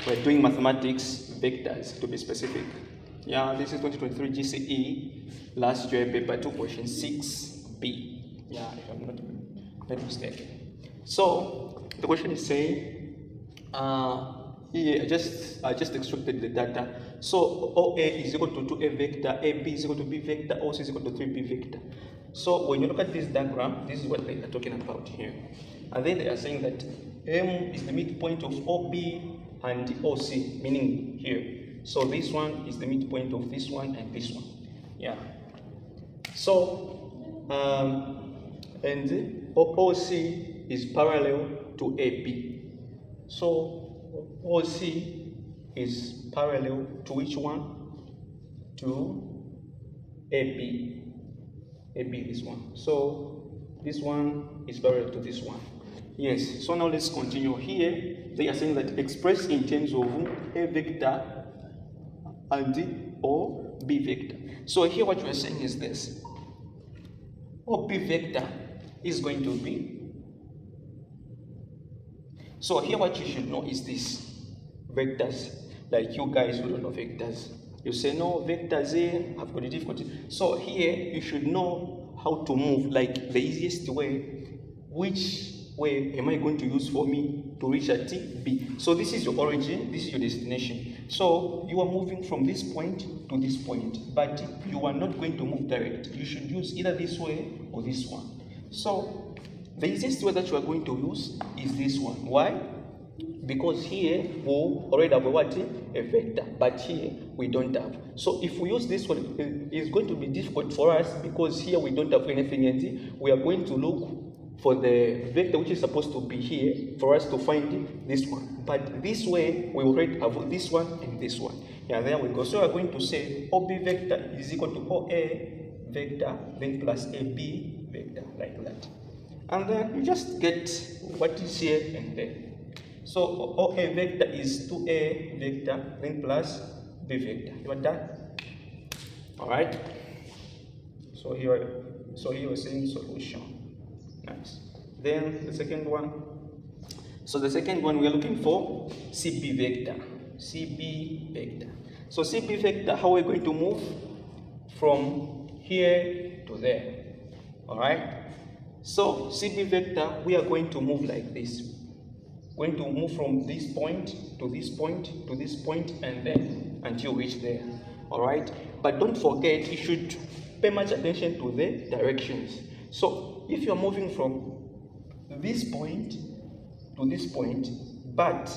we're doing mathematics vectors to be specific. Yeah, this is 2023 GCE last year paper 2 question 6B. Yeah, if I'm not mistaken. So the question is saying, here I just extracted the data. So OA is equal to 2A vector, AB is equal to B vector, OC is equal to 3B vector. So when you look at this diagram, this is what they are talking about here. And then they are saying that M is the midpoint of OB and OC, meaning here. So this one is the midpoint of this one and this one. Yeah. So, and OC is parallel to AB. So OC is parallel to which one? To AB. AB, this one. So this one is parallel to this one. Yes, so now let's continue. Here they are saying that expressed in terms of A vector and or B vector. So here what we are saying is this. OB vector is going to be, so here what you should know is this, vectors. Like you guys who don't know vectors, you say no, vectors A have got a difficulty. So here you should know how to move, like the easiest way. Which way am I going to use for me to reach at B? So this is your origin, this is your destination. So you are moving from this point to this point, but you are not going to move direct. You should use either this way or this one. So the easiest way that you are going to use is this one. Why? Because here we already have a vector, but here we don't have. So if we use this one, it's going to be difficult for us because here we don't have anything, and we are going to look for the vector which is supposed to be here for us to find this one. But this way we already have this one and this one. Yeah, there we go. So we are going to say OB vector is equal to OA vector then plus AB vector, like that. And then you just get what is here and there. So OA vector is 2A vector then plus B vector. You are done? Alright. So here we're saying solution. Nice. Then the second one. So the second one we are looking for CB vector. CB vector. So CB vector, how are we going to move from here to there? Alright. So CB vector, we are going to move like this. Going to move from this point to this point to this point and then until you reach there. Alright. But don't forget, you should pay much attention to the directions. So if you are moving from this point to this point, but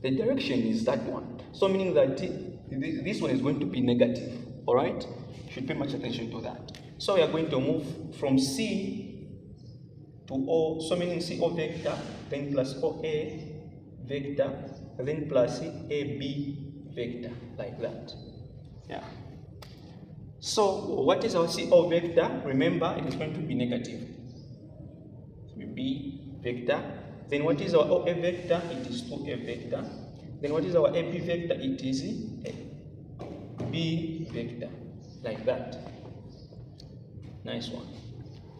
the direction is that one, so meaning that this one is going to be negative. All right, you should pay much attention to that. So we are going to move from C to O, so meaning CO vector, then plus OA vector, then plus AB vector, like that. Yeah. So what is our CO vector? Remember, it is going to be negative. So B vector. Then what is our OA vector? It is 2A vector. Then what is our AB vector? It is a B vector, like that. Nice one.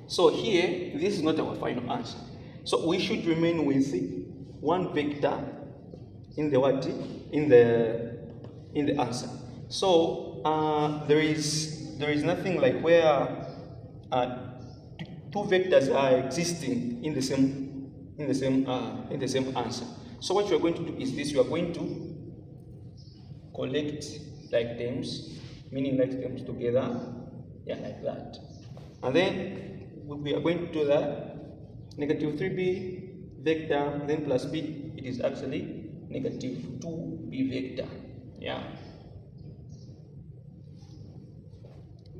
So here, this is not our final answer. So we should remain with one vector in the what? In the answer. So there is nothing like where two vectors are existing in the same answer. So what you are going to do is this: you are going to collect like terms, meaning like terms together, yeah, like that. And then we are going to do that negative 3b vector then plus b. It is actually negative 2b vector. Yeah.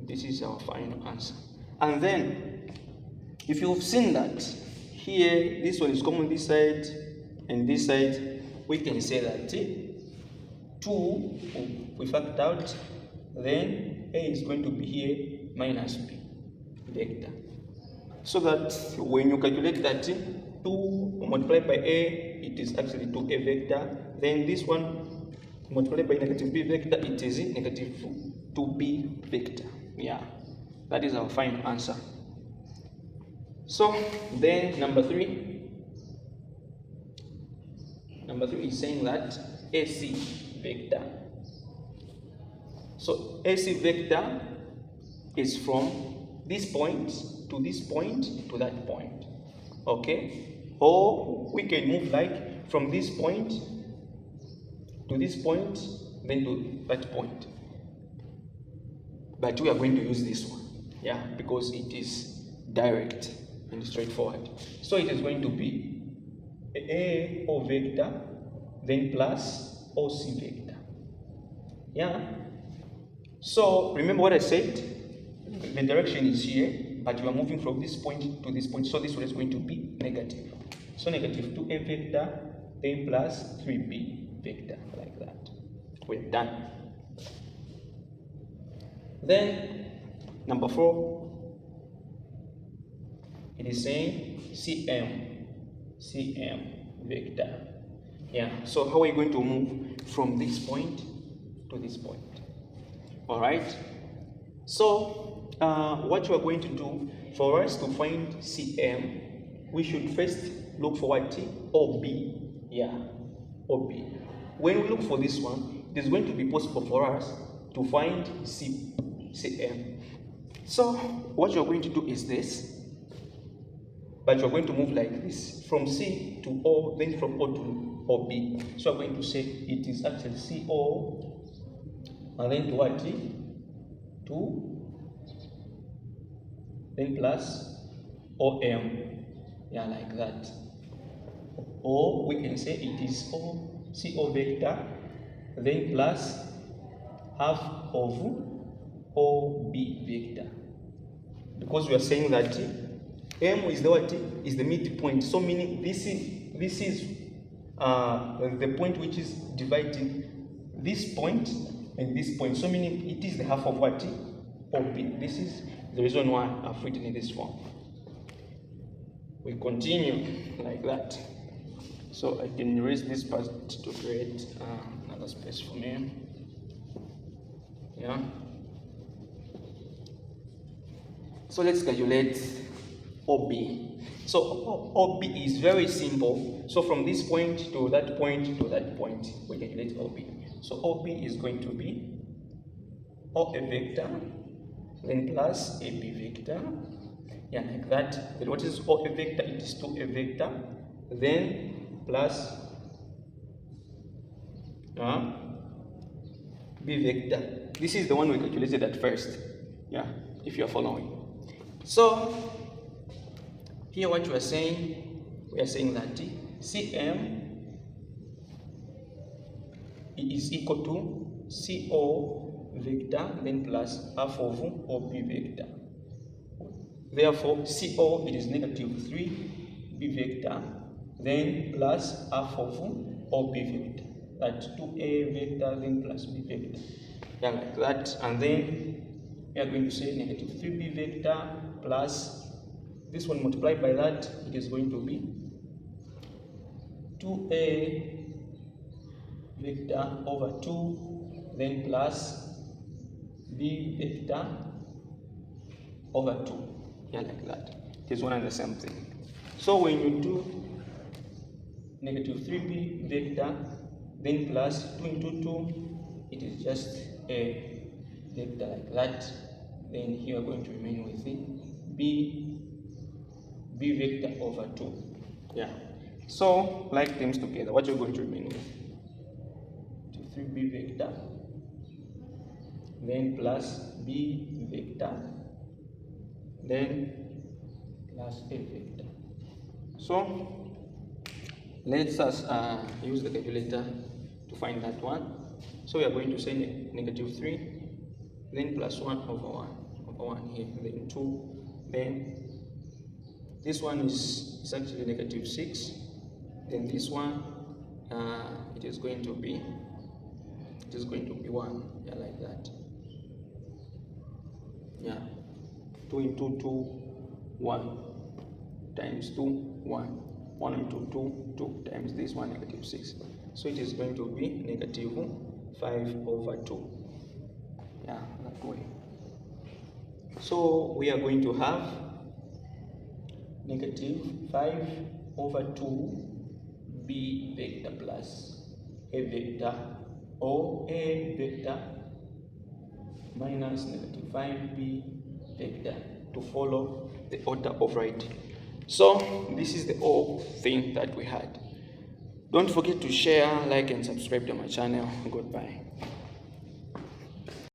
This is our final answer. And then, if you've seen that here, this one is common this side and this side, we can say that 2 we factor out, then a is going to be here minus b vector. So that when you calculate that 2 multiplied by a, it is actually 2a vector. Then this one multiplied by negative b vector, it is negative 2b vector. Yeah, that is our final answer. So then number 3. Number 3 is saying that AC vector. So AC vector is from this point to this point to that point. Okay? Or we can move like from this point to this point, then to that point. But we are going to use this one, yeah, because it is direct and straightforward. So it is going to be AO vector, then plus OC vector. Yeah. So remember what I said? The direction is here, but you are moving from this point to this point. So this one is going to be negative. So negative 2A vector, then plus 3B vector, like that. We're done. Then number 4, it is saying CM vector. Yeah, so how are you going to move from this point to this point? All right. So what you are going to do, for us to find CM, we should first look for what? OB. Yeah, OB. When we look for this one, it is going to be possible for us to find CM. So what you're going to do is this, but you're going to move like this, from C to O, then from O to OB. So I'm going to say it is actually CO, and then to what? To then plus OM, yeah, like that. Or we can say it is CO vector, then plus half of OB vector, because we are saying that M is the what? Is the midpoint. So meaning this is the point which is dividing this point and this point. So meaning it is the half of what? OB. This is the reason why I've written in this form. We continue like that. So I can erase this part to create another space for me. Yeah. So let's calculate OB. So OB is very simple. So from this point to that point to that point, we calculate OB. So OB is going to be OA vector, then plus AB vector, yeah, like that. Then what is OA vector? It is 2A vector, then plus B vector. This is the one we calculated at first, yeah, if you are following. So here what we are saying that CM is equal to CO vector, then plus half of OB vector. Therefore, CO, it is negative 3B vector, then plus half of OB vector. That's 2A vector, then plus B vector. Yeah, like that. And then we are going to say negative 3B vector plus this one multiplied by that, it is going to be 2A vector over 2, then plus B vector over 2. Yeah, like that. It is one and the same thing. So when you do negative 3B vector, then plus 2 into 2, it is just a vector like that. Then here we are going to remain with it B vector over 2. Yeah. So like things together, what you're going to remain with? 3B vector, then plus B vector, then plus A vector. So let's use the calculator to find that one. So we are going to say negative 3, then plus 1 over 1 here, then 2, then this one is actually negative 6, then this one it is going to be 1, yeah, like that. Yeah, 2 into 2, 1 times 2, 1, 1 into 2, 2 times this one, negative 6. So it is going to be negative 5 over 2. Yeah, that way. So we are going to have negative 5 over 2B b vector plus a vector, or a vector minus negative 5b vector to follow the order of writing. So this is the whole thing that we had. Don't forget to share, like, and subscribe to my channel. Goodbye.